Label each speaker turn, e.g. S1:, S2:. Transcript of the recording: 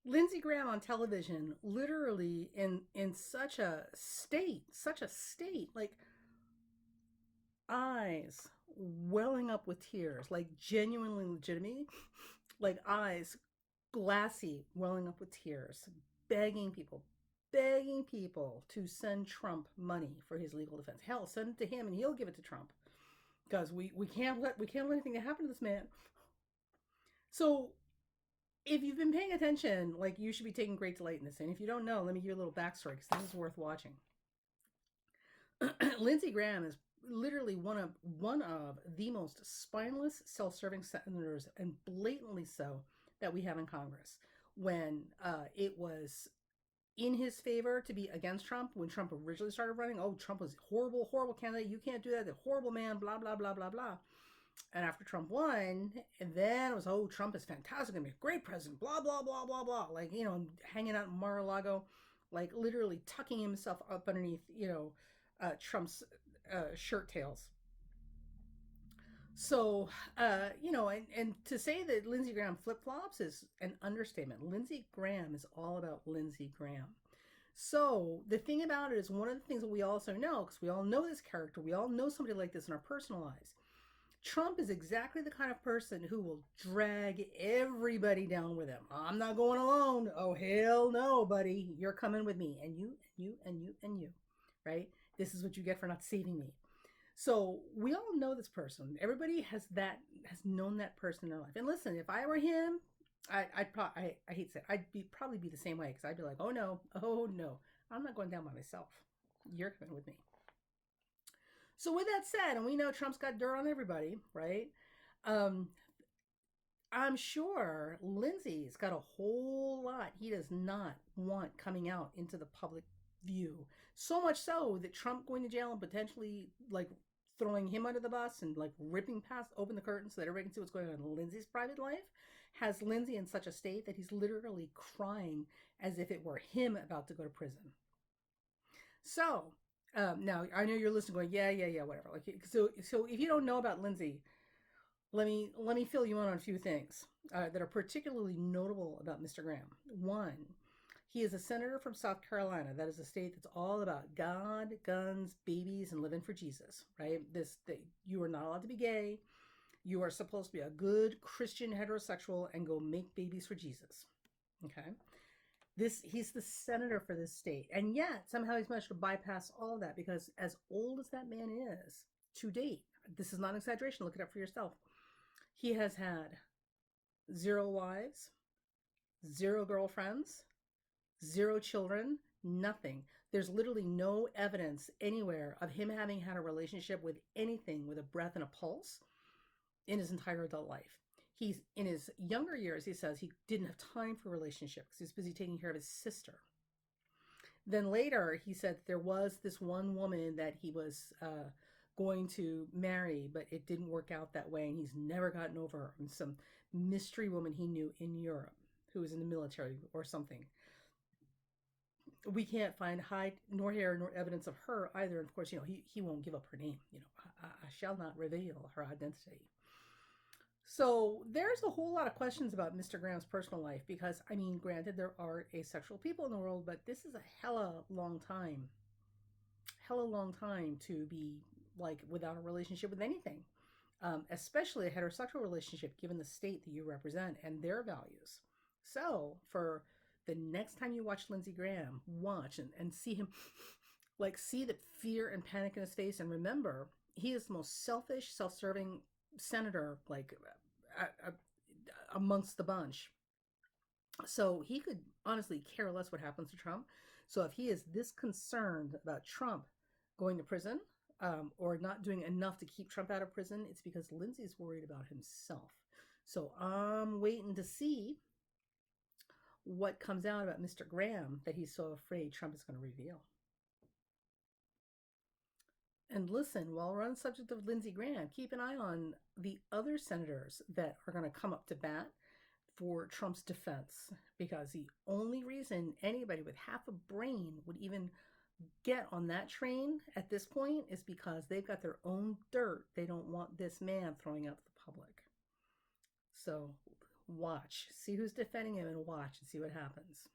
S1: Lindsey Graham on television, literally in such a state, like eyes welling up with tears, like genuinely legitimate, like eyes glassy, welling up with tears, begging people, begging people to send Trump money for his legal defense. Hell, send it to him and he'll give it to Trump because we can't let anything happen to this man. So if you've been paying attention, like you should be taking great delight in this. And if you don't know, let me give you a little backstory because this is worth watching. Lindsey Graham is literally one of the most spineless, self-serving senators, and blatantly so, that we have in Congress. When it was in his favor to be against Trump, when Trump originally started running, oh, Trump was horrible, horrible candidate. You can't do that. The horrible man. Blah blah blah blah blah. And after Trump won, and then it was, oh, Trump is fantastic, gonna be a great president, blah, blah, blah, blah, blah. Like, hanging out in Mar-a-Lago, like literally tucking himself up underneath, Trump's shirt tails. So, and to say that Lindsey Graham flip flops is an understatement. Lindsey Graham is all about Lindsey Graham. So, the thing about it is, one of the things that we also know, because we all know this character, we all know somebody like this in our personal lives. Trump is exactly the kind of person who will drag everybody down with him. I'm not going alone. Oh, hell no, buddy. You're coming with me. And you, and you, and you, and you. Right? This is what you get for not saving me. So we all know this person. Everybody has known that person in their life. And listen, if I were him, I'd probably, I hate to say it, probably be the same way, because I'd be like, oh no, I'm not going down by myself. You're coming with me. So with that said, and we know Trump's got dirt on everybody, right? Um, I'm sure Lindsey's got a whole lot he does not want coming out into the public view. So much so that Trump going to jail and potentially like throwing him under the bus and like ripping past open the curtain so that everybody can see what's going on in Lindsey's private life has Lindsey in such a state that he's literally crying as if it were him about to go to prison. So now I know you're listening, going, yeah, yeah, yeah, whatever. Like, so if you don't know about Lindsey, let me fill you in on a few things that are particularly notable about Mr. Graham. One, he is a senator from South Carolina. That is a state that's all about God, guns, babies, and living for Jesus. Right? You are not allowed to be gay. You are supposed to be a good Christian heterosexual and go make babies for Jesus. Okay. He's the senator for this state, and yet somehow he's managed to bypass all of that, because as old as that man is to date, this is not an exaggeration, look it up for yourself, he has had zero wives, zero girlfriends, zero children, nothing. There's literally no evidence anywhere of him having had a relationship with anything with a breath and a pulse in his entire adult life. He's in his younger years, he says he didn't have time for relationships because he was busy taking care of his sister. Then later, he said there was this one woman that he was going to marry, but it didn't work out that way, and he's never gotten over her. And some mystery woman he knew in Europe who was in the military or something. We can't find hide nor hair nor evidence of her either. And of course, he won't give up her name. I shall not reveal her identity. So there's a whole lot of questions about Mr. Graham's personal life, because, I mean, granted, there are asexual people in the world, but this is a hella long time to be like without a relationship with anything, especially a heterosexual relationship, given the state that you represent and their values. So for the next time you watch Lindsey Graham, watch and see him, like, see the fear and panic in his face, and remember, he is the most selfish, self-serving senator, like, uh, amongst the bunch. So he could honestly care less what happens to Trump. So if he is this concerned about Trump going to prison, or not doing enough to keep Trump out of prison, it's because Lindsey's worried about himself. So I'm waiting to see what comes out about Mr. Graham that he's so afraid Trump is going to reveal. And listen, while we're on the subject of Lindsey Graham, keep an eye on the other senators that are going to come up to bat for Trump's defense, because the only reason anybody with half a brain would even get on that train at this point is because they've got their own dirt they don't want this man throwing out to the public. So Watch. See who's defending him and watch and see what happens.